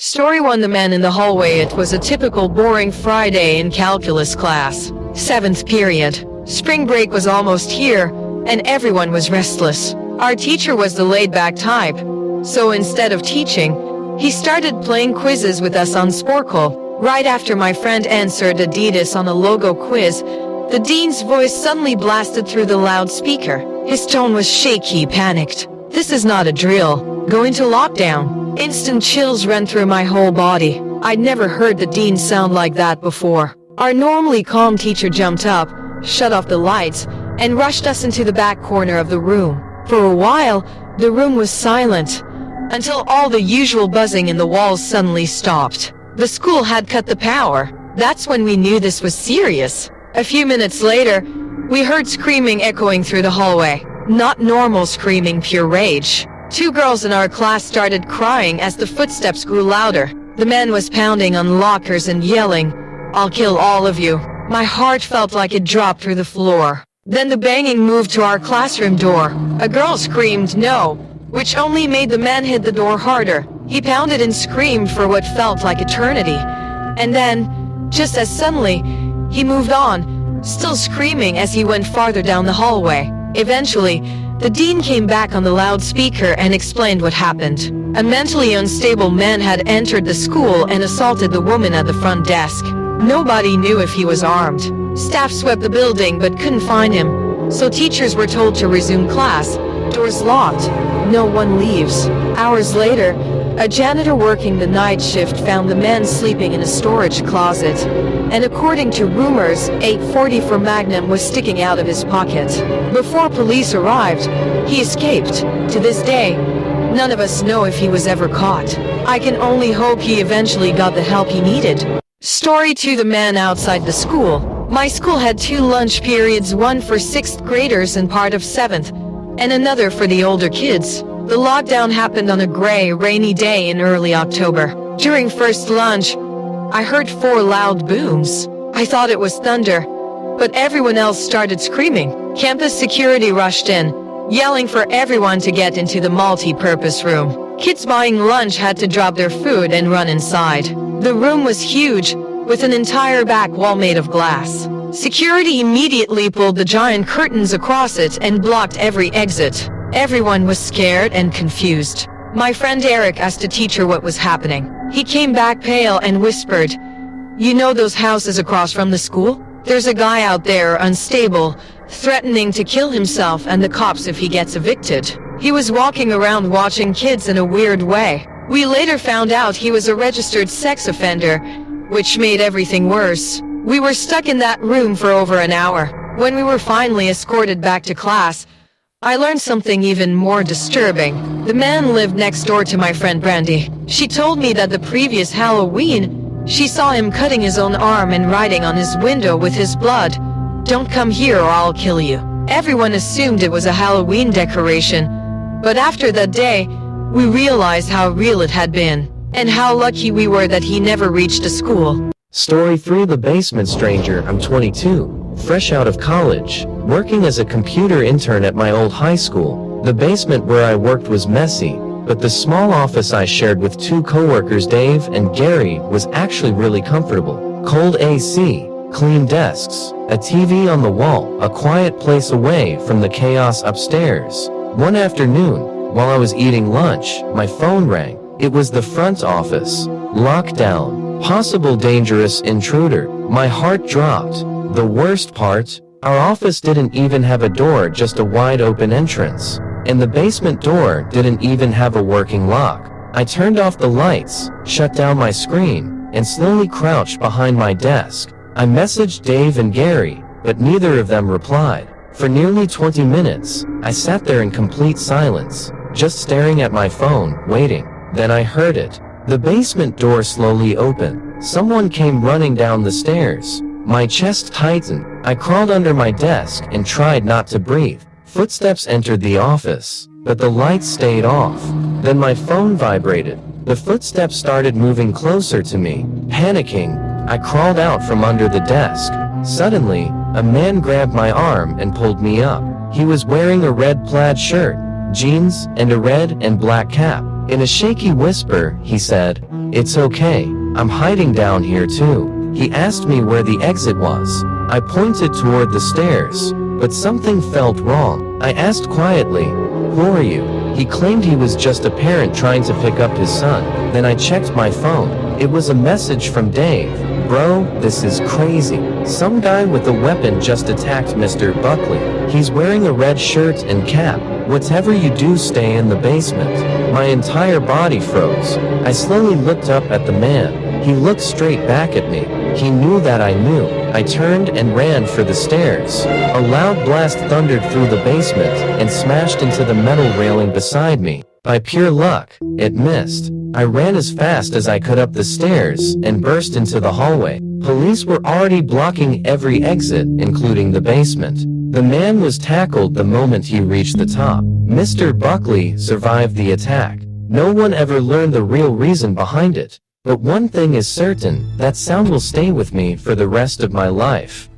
Story 1: The Man in the Hallway. It was a typical boring Friday in calculus class. 7th period. Spring break was almost here, and everyone was restless. Our teacher was the laid-back type, so instead of teaching, he started playing quizzes with us on Sporcle. Right after my friend answered Adidas on a logo quiz, the dean's voice suddenly blasted through the loudspeaker. His tone was shaky, panicked. "This is not a drill. Go into lockdown." Instant chills ran through my whole body. I'd never heard the dean sound like that before. Our normally calm teacher jumped up, shut off the lights, and rushed us into the back corner of the room. For a while, the room was silent, until all the usual buzzing in the walls suddenly stopped. The school had cut the power. That's when we knew this was serious. A few minutes later, we heard screaming echoing through the hallway. Not normal screaming, pure rage. 2 girls in our class started crying as the footsteps grew louder. The man was pounding on lockers and yelling, "I'll kill all of you." My heart felt like it dropped through the floor. Then the banging moved to our classroom door. A girl screamed no, which only made the man hit the door harder. He pounded and screamed for what felt like eternity. And then, just as suddenly, he moved on, still screaming as he went farther down the hallway. Eventually, the dean came back on the loudspeaker and explained what happened. A mentally unstable man had entered the school and assaulted the woman at the front desk. Nobody knew if he was armed. Staff swept the building but couldn't find him, so teachers were told to resume class. Doors locked. No one leaves. Hours later, a janitor working the night shift found the man sleeping in a storage closet, and according to rumors, 844 Magnum was sticking out of his pocket. Before police arrived, he escaped. To this day, none of us know if he was ever caught. I can only hope he eventually got the help he needed. Story 2: The Man outside the school. My school had 2 lunch periods, one for 6th graders and part of 7th, and another for the older kids. The lockdown happened on a gray, rainy day in early October. During first lunch, I heard 4 loud booms. I thought it was thunder, but everyone else started screaming. Campus security rushed in, yelling for everyone to get into the multi-purpose room. Kids buying lunch had to drop their food and run inside. The room was huge, with an entire back wall made of glass. Security immediately pulled the giant curtains across it and blocked every exit. Everyone was scared and confused. My friend Eric asked a teacher what was happening. He came back pale and whispered, "You know those houses across from the school? There's a guy out there, unstable, threatening to kill himself and the cops if he gets evicted. He was walking around watching kids in a weird way." We later found out he was a registered sex offender, which made everything worse. We were stuck in that room for over an hour. When we were finally escorted back to class, I learned something even more disturbing. The man lived next door to my friend Brandy. She told me that the previous Halloween, she saw him cutting his own arm and writing on his window with his blood, "Don't come here or I'll kill you." Everyone assumed it was a Halloween decoration, but after that day, we realized how real it had been, and how lucky we were that he never reached the school. Story 3: The Basement Stranger. I'm 22, fresh out of college, working as a computer intern at my old high school. The basement where I worked was messy, but the small office I shared with 2 coworkers, Dave and Gary, was actually really comfortable. Cold AC, clean desks, a TV on the wall, a quiet place away from the chaos upstairs. One afternoon, while I was eating lunch, my phone rang. It was the front office. Lockdown. Possible dangerous intruder. My heart dropped. The worst part? Our office didn't even have a door, just a wide open entrance. And the basement door didn't even have a working lock. I turned off the lights, shut down my screen, and slowly crouched behind my desk. I messaged Dave and Gary, but neither of them replied. For nearly 20 minutes, I sat there in complete silence, just staring at my phone, waiting. Then I heard it. The basement door slowly opened. Someone came running down the stairs. My chest tightened. I crawled under my desk and tried not to breathe. Footsteps entered the office, but the lights stayed off. Then my phone vibrated. The footsteps started moving closer to me. Panicking, I crawled out from under the desk. Suddenly, a man grabbed my arm and pulled me up. He was wearing a red plaid shirt, jeans, and a red and black cap. In a shaky whisper, he said, "It's okay, I'm hiding down here too." He asked me where the exit was. I pointed toward the stairs, but something felt wrong. I asked quietly, "Who are you?" He claimed he was just a parent trying to pick up his son. Then I checked my phone. It was a message from Dave. "Bro, this is crazy. Some guy with a weapon just attacked Mr. Buckley. He's wearing a red shirt and cap. Whatever you do, stay in the basement." My entire body froze. I slowly looked up at the man. He looked straight back at me. He knew that I knew. I turned and ran for the stairs. A loud blast thundered through the basement and smashed into the metal railing beside me. By pure luck, it missed. I ran as fast as I could up the stairs and burst into the hallway. Police were already blocking every exit, including the basement. The man was tackled the moment he reached the top. Mr. Buckley survived the attack. No one ever learned the real reason behind it. But one thing is certain, that sound will stay with me for the rest of my life.